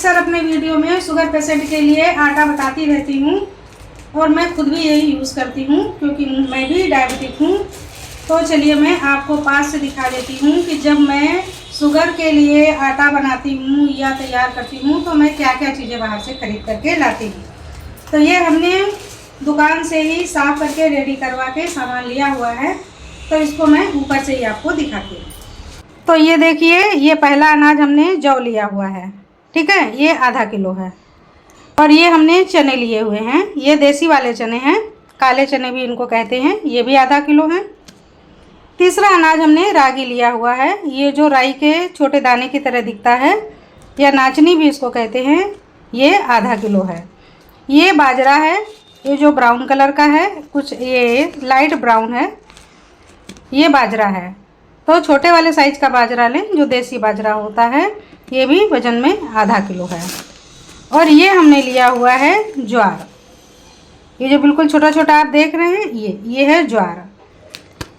अक्सर अपने वीडियो में शुगर पेशेंट के लिए आटा बताती रहती हूँ और मैं खुद भी यही यूज़ करती हूँ क्योंकि मैं भी डायबिटिक हूँ। तो चलिए मैं आपको पास से दिखा देती हूँ कि जब मैं शुगर के लिए आटा बनाती हूँ या तैयार करती हूँ तो मैं क्या क्या चीज़ें बाहर से ख़रीद करके लाती हूँ। तो ये हमने दुकान से ही साफ़ करके रेडी करवा के सामान लिया हुआ है, तो इसको मैं ऊपर से ही आपको दिखाती हूँ। तो ये देखिए, ये पहला अनाज हमने जौ लिया हुआ है, ठीक है, ये आधा किलो है। और ये हमने चने लिए हुए हैं, ये देसी वाले चने हैं, काले चने भी इनको कहते हैं, ये भी आधा किलो हैं। तीसरा अनाज हमने रागी लिया हुआ है, ये जो राई के छोटे दाने की तरह दिखता है या नाचनी भी इसको कहते हैं, ये आधा किलो है। ये बाजरा है, ये जो ब्राउन कलर का है, कुछ ये लाइट ब्राउन है, ये बाजरा है। तो छोटे वाले साइज का बाजरा लें जो देसी बाजरा होता है, ये भी वज़न में आधा किलो है। और ये हमने लिया हुआ है ज्वार, ये जो बिल्कुल छोटा छोटा आप देख रहे हैं, ये है ज्वार।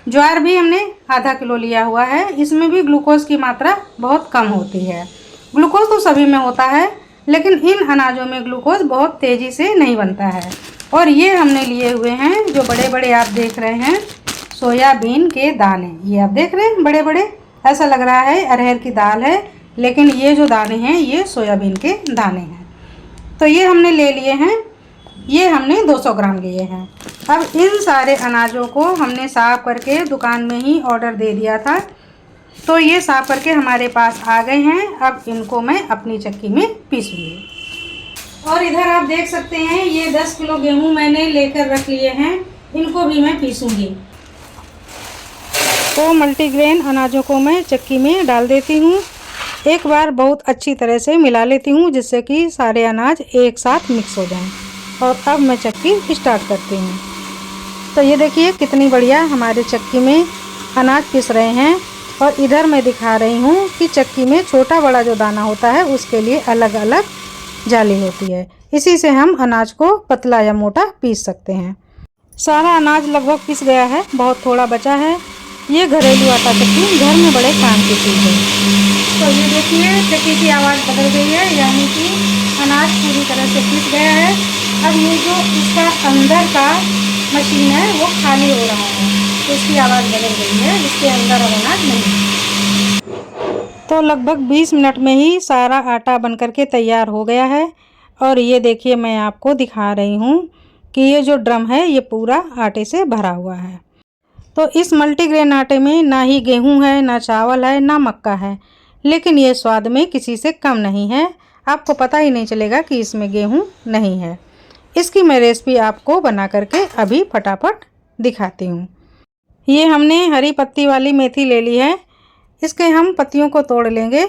ज्वार भी हमने आधा किलो लिया हुआ है। इसमें भी ग्लूकोज की मात्रा बहुत कम होती है। ग्लूकोज तो सभी में होता है, लेकिन इन अनाजों में ग्लूकोज बहुत तेज़ी से नहीं बनता है। और ये हमने लिए हुए हैं जो बड़े बड़े आप देख रहे हैं, सोयाबीन के दाने, ये आप देख रहे हैं बड़े बड़े, ऐसा लग रहा है अरहर की दाल है, लेकिन ये जो दाने हैं ये सोयाबीन के दाने हैं। तो ये हमने ले लिए हैं, ये हमने 200 ग्राम लिए हैं। अब इन सारे अनाजों को हमने साफ़ करके दुकान में ही ऑर्डर दे दिया था, तो ये साफ़ करके हमारे पास आ गए हैं। अब इनको मैं अपनी चक्की में पीसूँगी। और इधर आप देख सकते हैं ये 10 किलो गेहूँ मैंने लेकर रख लिए हैं, इनको भी मैं पीसूँगी। तो मल्टीग्रेन अनाजों को मैं चक्की में डाल देती हूँ, एक बार बहुत अच्छी तरह से मिला लेती हूँ जिससे कि सारे अनाज एक साथ मिक्स हो जाएं। और अब मैं चक्की स्टार्ट करती हूँ। तो ये देखिए कितनी बढ़िया हमारे चक्की में अनाज पिस रहे हैं। और इधर मैं दिखा रही हूँ कि चक्की में छोटा बड़ा जो दाना होता है उसके लिए अलग अलग जाली होती है, इसी से हम अनाज को पतला या मोटा पीस सकते हैं। सारा अनाज लगभग पिस गया है, बहुत थोड़ा बचा है। ये घरेलू आटा चक्की घर में बड़े काम की चीज़ है। तो ये देखिए चक्की की आवाज़ बदल गई है, यानी कि अनाज पूरी तरह से पिस गया है। अब ये जो इसका अंदर का मशीन है वो खाली हो रहा है, तो इसकी आवाज़ बदल गई है, इसके अंदर अब अनाज नहीं। तो लगभग 20 मिनट में ही सारा आटा बन करके तैयार हो गया है। और ये देखिए मैं आपको दिखा रही हूँ कि ये जो ड्रम है ये पूरा आटे से भरा हुआ है। तो इस मल्टीग्रेन आटे में ना ही गेहूं है, ना चावल है, ना मक्का है, लेकिन ये स्वाद में किसी से कम नहीं है। आपको पता ही नहीं चलेगा कि इसमें गेहूं नहीं है। इसकी मैं रेसिपी आपको बना करके अभी फटाफट दिखाती हूँ। ये हमने हरी पत्ती वाली मेथी ले ली है, इसके हम पत्तियों को तोड़ लेंगे।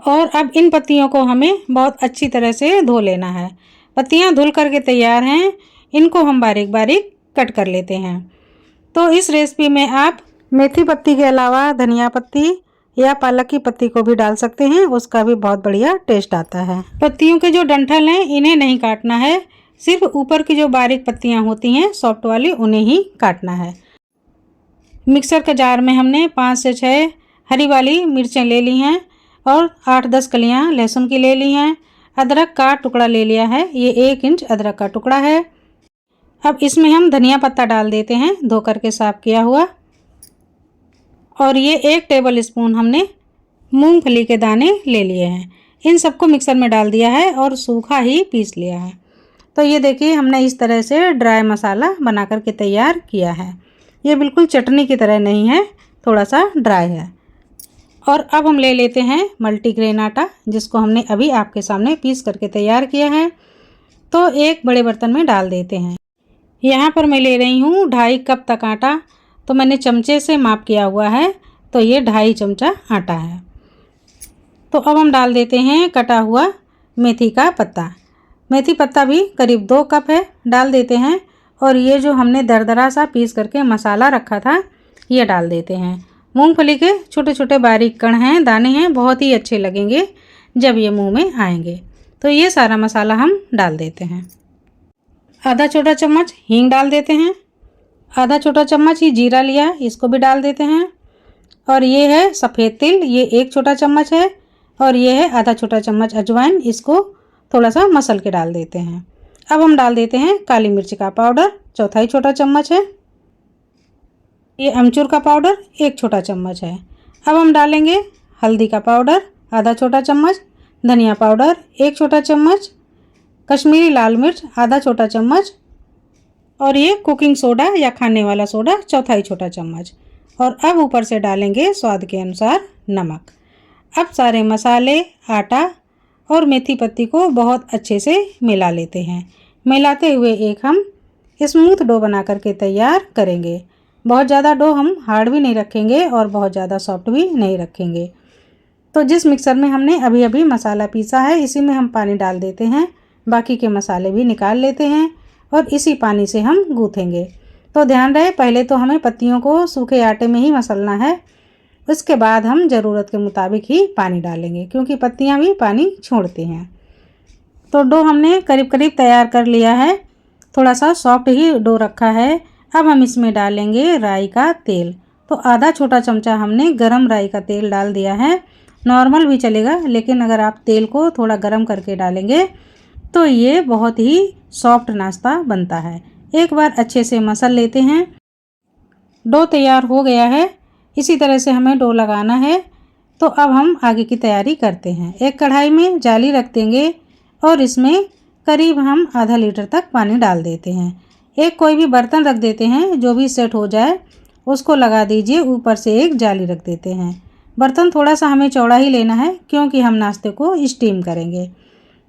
और अब इन पत्तियों को हमें बहुत अच्छी तरह से धो लेना है। पत्तियाँ धुल करके तैयार हैं, इनको हम बारीक बारीक कट कर लेते हैं। तो इस रेसिपी में आप मेथी पत्ती के अलावा धनिया पत्ती या पालक की पत्ती को भी डाल सकते हैं, उसका भी बहुत बढ़िया टेस्ट आता है। पत्तियों के जो डंठल हैं इन्हें नहीं काटना है, सिर्फ ऊपर की जो बारीक पत्तियां होती हैं सॉफ्ट वाली उन्हें ही काटना है। मिक्सर के जार में हमने 5 से 6 हरी वाली मिर्चें ले ली हैं और 8-10 कलियाँ लहसुन की ले ली हैं। अदरक का टुकड़ा ले लिया है, ये 1 इंच अदरक का टुकड़ा है। अब इसमें हम धनिया पत्ता डाल देते हैं, धो करके साफ़ किया हुआ। और ये 1 टेबल स्पून हमने मूंगफली के दाने ले लिए हैं, इन सबको मिक्सर में डाल दिया है और सूखा ही पीस लिया है। तो ये देखिए हमने इस तरह से ड्राई मसाला बना करके तैयार किया है। ये बिल्कुल चटनी की तरह नहीं है, थोड़ा सा ड्राई है। और अब हम ले लेते हैं मल्टीग्रेन आटा, जिसको हमने अभी आपके सामने पीस करके तैयार किया है। तो एक बड़े बर्तन में डाल देते हैं। यहाँ पर मैं ले रही हूँ 2.5 कप तक आटा, तो मैंने चमचे से माप किया हुआ है, तो ये 2.5 चमचा आटा है। तो अब हम डाल देते हैं कटा हुआ मेथी का पत्ता। मेथी पत्ता भी करीब 2 कप है, डाल देते हैं। और ये जो हमने दरदरा सा पीस करके मसाला रखा था ये डाल देते हैं। मूंगफली के छोटे छोटे बारीक कण हैं, दाने हैं, बहुत ही अच्छे लगेंगे जब ये मुंह में आएंगे। तो ये सारा मसाला हम डाल देते हैं। आधा छोटा चम्मच हींग डाल देते हैं, आधा छोटा चम्मच ही जीरा लिया, इसको भी डाल देते हैं। और ये है सफ़ेद तिल, ये 1 छोटा चम्मच है। और ये है आधा छोटा चम्मच अजवाइन, इसको थोड़ा सा मसल के डाल देते हैं। अब हम डाल देते हैं काली मिर्च का पाउडर, चौथाई छोटा चम्मच है। ये अमचूर का पाउडर 1 छोटा चम्मच है। अब हम डालेंगे हल्दी का पाउडर आधा छोटा चम्मच, धनिया पाउडर 1 छोटा चम्मच, कश्मीरी लाल मिर्च आधा छोटा चम्मच, और ये कुकिंग सोडा या खाने वाला सोडा चौथाई छोटा चम्मच। और अब ऊपर से डालेंगे स्वाद के अनुसार नमक। अब सारे मसाले, आटा और मेथी पत्ती को बहुत अच्छे से मिला लेते हैं। मिलाते हुए एक हम स्मूथ डो बना करके तैयार करेंगे। बहुत ज़्यादा डो हम हार्ड भी नहीं रखेंगे और बहुत ज़्यादा सॉफ्ट भी नहीं रखेंगे। तो जिस मिक्सर में हमने अभी अभी मसाला पीसा है, इसी में हम पानी डाल देते हैं। बाकी के मसाले भी निकाल लेते हैं और इसी पानी से हम गूँथेंगे। तो ध्यान रहे, पहले तो हमें पत्तियों को सूखे आटे में ही मसलना है, उसके बाद हम ज़रूरत के मुताबिक ही पानी डालेंगे, क्योंकि पत्तियाँ भी पानी छोड़ती हैं। तो डो हमने करीब करीब तैयार कर लिया है, थोड़ा सा सॉफ्ट ही डो रखा है। अब हम इसमें डालेंगे राई का तेल। तो आधा छोटा चमचा हमने गरम राई का तेल डाल दिया है। नॉर्मल भी चलेगा, लेकिन अगर आप तेल को थोड़ा गरम करके डालेंगे तो ये बहुत ही सॉफ्ट नाश्ता बनता है। एक बार अच्छे से मसल लेते हैं। डो तैयार हो गया है, इसी तरह से हमें डो लगाना है। तो अब हम आगे की तैयारी करते हैं। एक कढ़ाई में जाली रख देंगे और इसमें करीब हम आधा लीटर तक पानी डाल देते हैं। एक कोई भी बर्तन रख देते हैं, जो भी सेट हो जाए उसको लगा दीजिए। ऊपर से एक जाली रख देते हैं। बर्तन थोड़ा सा हमें चौड़ा ही लेना है, क्योंकि हम नाश्ते को स्टीम करेंगे।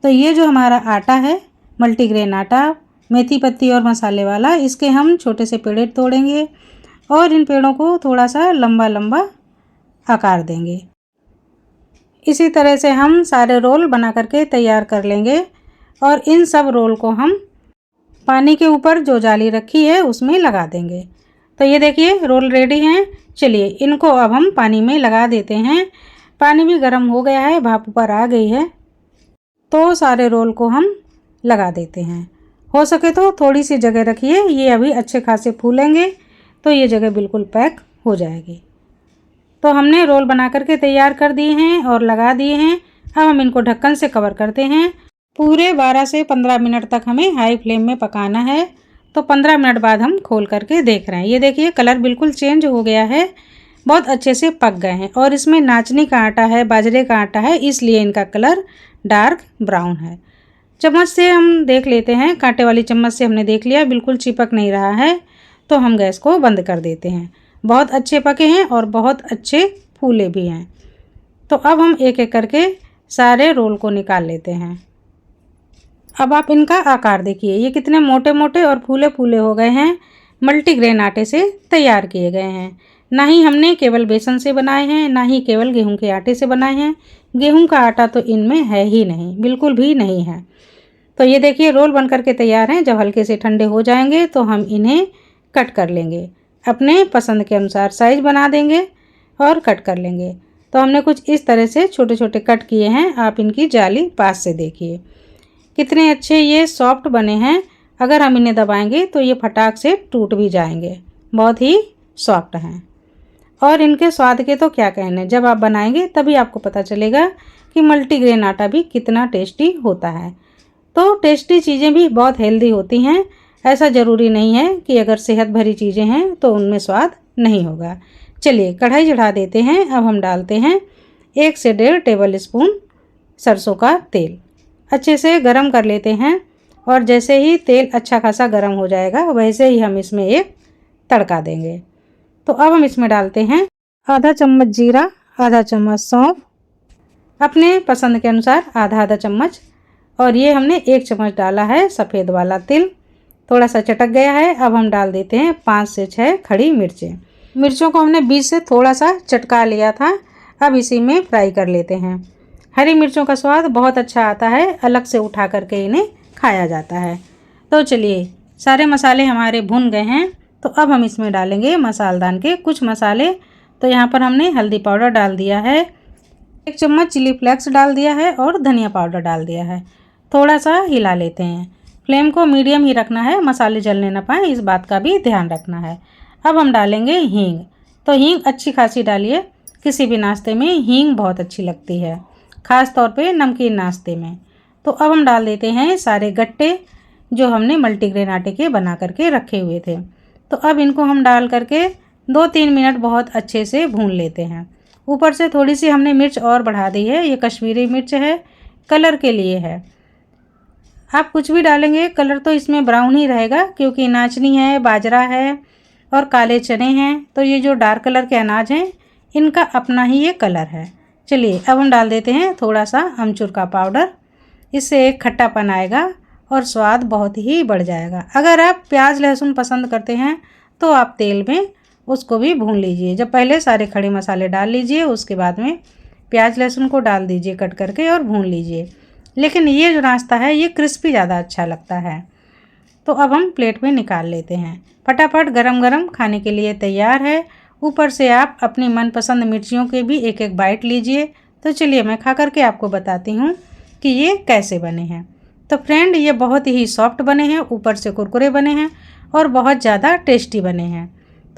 तो ये जो हमारा आटा है, मल्टीग्रेन आटा, मेथी पत्ती और मसाले वाला, इसके हम छोटे से पेड़े तोड़ेंगे और इन पेड़ों को थोड़ा सा लंबा लंबा आकार देंगे। इसी तरह से हम सारे रोल बना करके तैयार कर लेंगे और इन सब रोल को हम पानी के ऊपर जो जाली रखी है उसमें लगा देंगे। तो ये देखिए रोल रेडी हैं। चलिए इनको अब हम पानी में लगा देते हैं। पानी भी गर्म हो गया है, भाप ऊपर आ गई है। तो सारे रोल को हम लगा देते हैं। हो सके तो थोड़ी सी जगह रखिए, ये अभी अच्छे खासे फूलेंगे तो ये जगह बिल्कुल पैक हो जाएगी। तो हमने रोल बना करके तैयार कर दिए हैं और लगा दिए हैं। अब हम इनको ढक्कन से कवर करते हैं। पूरे 12 से 15 मिनट तक हमें हाई फ्लेम में पकाना है। तो 15 मिनट बाद हम खोल करके देख रहे हैं। ये देखिए कलर बिल्कुल चेंज हो गया है, बहुत अच्छे से पक गए हैं। और इसमें नाचनी का आटा है, बाजरे का आटा है, इसलिए इनका कलर डार्क ब्राउन है। चम्मच से हम देख लेते हैं, कांटे वाली चम्मच से हमने देख लिया, बिल्कुल चिपक नहीं रहा है। तो हम गैस को बंद कर देते हैं। बहुत अच्छे पके हैं और बहुत अच्छे फूले भी हैं। तो अब हम एक एक करके सारे रोल को निकाल लेते हैं। अब आप इनका आकार देखिए, ये कितने मोटे मोटे और फूले फूले हो गए हैं। मल्टीग्रेन आटे से तैयार किए गए हैं। ना ही हमने केवल बेसन से बनाए हैं, ना ही केवल गेहूं के आटे से बनाए हैं। गेहूं का आटा तो इनमें है ही नहीं, बिल्कुल भी नहीं है। तो ये देखिए रोल बन करके तैयार हैं। जब हल्के से ठंडे हो जाएंगे तो हम इन्हें कट कर लेंगे। अपने पसंद के अनुसार साइज बना देंगे और कट कर लेंगे। तो हमने कुछ इस तरह से छोटे छोटे कट किए हैं। आप इनकी जाली पास से देखिए, कितने अच्छे ये सॉफ्ट बने हैं। अगर हम इन्हें दबाएंगे तो ये फटाक से टूट भी जाएंगे, बहुत ही सॉफ्ट हैं। और इनके स्वाद के तो क्या कहने, जब आप बनाएंगे तभी आपको पता चलेगा कि मल्टीग्रेन आटा भी कितना टेस्टी होता है। तो टेस्टी चीज़ें भी बहुत हेल्दी होती हैं। ऐसा ज़रूरी नहीं है कि अगर सेहत भरी चीज़ें हैं तो उनमें स्वाद नहीं होगा। चलिए कढ़ाई चढ़ा देते हैं। अब हम डालते हैं 1 से 1.5 टेबल स्पून सरसों का तेल। अच्छे से गरम कर लेते हैं और जैसे ही तेल अच्छा खासा गरम हो जाएगा वैसे ही हम इसमें एक तड़का देंगे। तो अब हम इसमें डालते हैं आधा चम्मच जीरा, आधा चम्मच सौंफ, अपने पसंद के अनुसार आधा आधा चम्मच, और ये हमने 1 चम्मच डाला है सफ़ेद वाला तिल। थोड़ा सा चटक गया है। अब हम डाल देते हैं 5 से 6 खड़ी मिर्चें। मिर्चों को हमने बीच से थोड़ा सा चटका लिया था। अब इसी में फ्राई कर लेते हैं। हरी मिर्चों का स्वाद बहुत अच्छा आता है, अलग से उठा करके इन्हें खाया जाता है। तो चलिए सारे मसाले हमारे भुन गए हैं। तो अब हम इसमें डालेंगे मसालदान के कुछ मसाले। तो यहाँ पर हमने हल्दी पाउडर डाल दिया है, 1 चम्मच चिली फ्लेक्स डाल दिया है और धनिया पाउडर डाल दिया है। थोड़ा सा हिला लेते हैं। फ्लेम को मीडियम ही रखना है, मसाले जलने ना पाए, इस बात का भी ध्यान रखना है। अब हम डालेंगे हींग। तो हींग अच्छी खासी डालिए, किसी भी नाश्ते में हींग बहुत अच्छी लगती है। ख़ास तौर पे नमकीन नाश्ते में। तो अब हम डाल देते हैं सारे गट्टे जो हमने मल्टीग्रेन आटे के बना करके रखे हुए थे। तो अब इनको हम डाल करके 2-3 मिनट बहुत अच्छे से भून लेते हैं। ऊपर से थोड़ी सी हमने मिर्च और बढ़ा दी है, ये कश्मीरी मिर्च है, कलर के लिए है। आप कुछ भी डालेंगे कलर तो इसमें ब्राउन ही रहेगा, क्योंकि नाचनी है, बाजरा है और काले चने हैं। तो ये जो डार्क कलर के अनाज हैं इनका अपना ही ये कलर है। चलिए अब हम डाल देते हैं थोड़ा सा अमचूर का पाउडर, इससे एक खट्टापन आएगा और स्वाद बहुत ही बढ़ जाएगा। अगर आप प्याज लहसुन पसंद करते हैं तो आप तेल में उसको भी भून लीजिए। जब पहले सारे खड़े मसाले डाल लीजिए, उसके बाद में प्याज लहसुन को डाल दीजिए कट करके और भून लीजिए। लेकिन ये जो नाश्ता है ये क्रिस्पी ज़्यादा अच्छा लगता है। तो अब हम प्लेट में निकाल लेते हैं। फटाफट गरम गरम खाने के लिए तैयार है। ऊपर से आप अपनी मनपसंद मिर्चियों के भी एक एक बाइट लीजिए। तो चलिए मैं खा करके आपको बताती हूँ कि ये कैसे बने हैं। तो फ्रेंड ये बहुत ही सॉफ्ट बने हैं, ऊपर से कुरकुरे बने हैं और बहुत ज़्यादा टेस्टी बने हैं।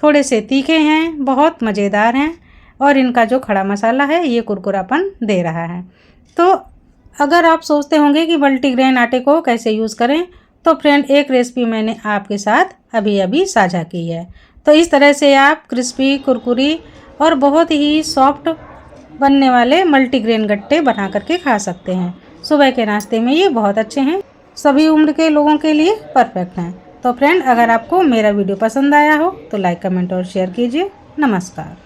थोड़े से तीखे हैं, बहुत मज़ेदार हैं और इनका जो खड़ा मसाला है ये कुरकुरापन दे रहा है। तो अगर आप सोचते होंगे कि मल्टीग्रेन आटे को कैसे यूज़ करें, तो फ्रेंड एक रेसिपी मैंने आपके साथ अभी साझा की है। तो इस तरह से आप क्रिस्पी, कुरकुरी और बहुत ही सॉफ्ट बनने वाले मल्टीग्रेन गट्टे बना करके खा सकते हैं। सुबह के नाश्ते में ये बहुत अच्छे हैं, सभी उम्र के लोगों के लिए परफेक्ट हैं। तो फ्रेंड अगर आपको मेरा वीडियो पसंद आया हो तो लाइक, कमेंट और शेयर कीजिए। नमस्कार।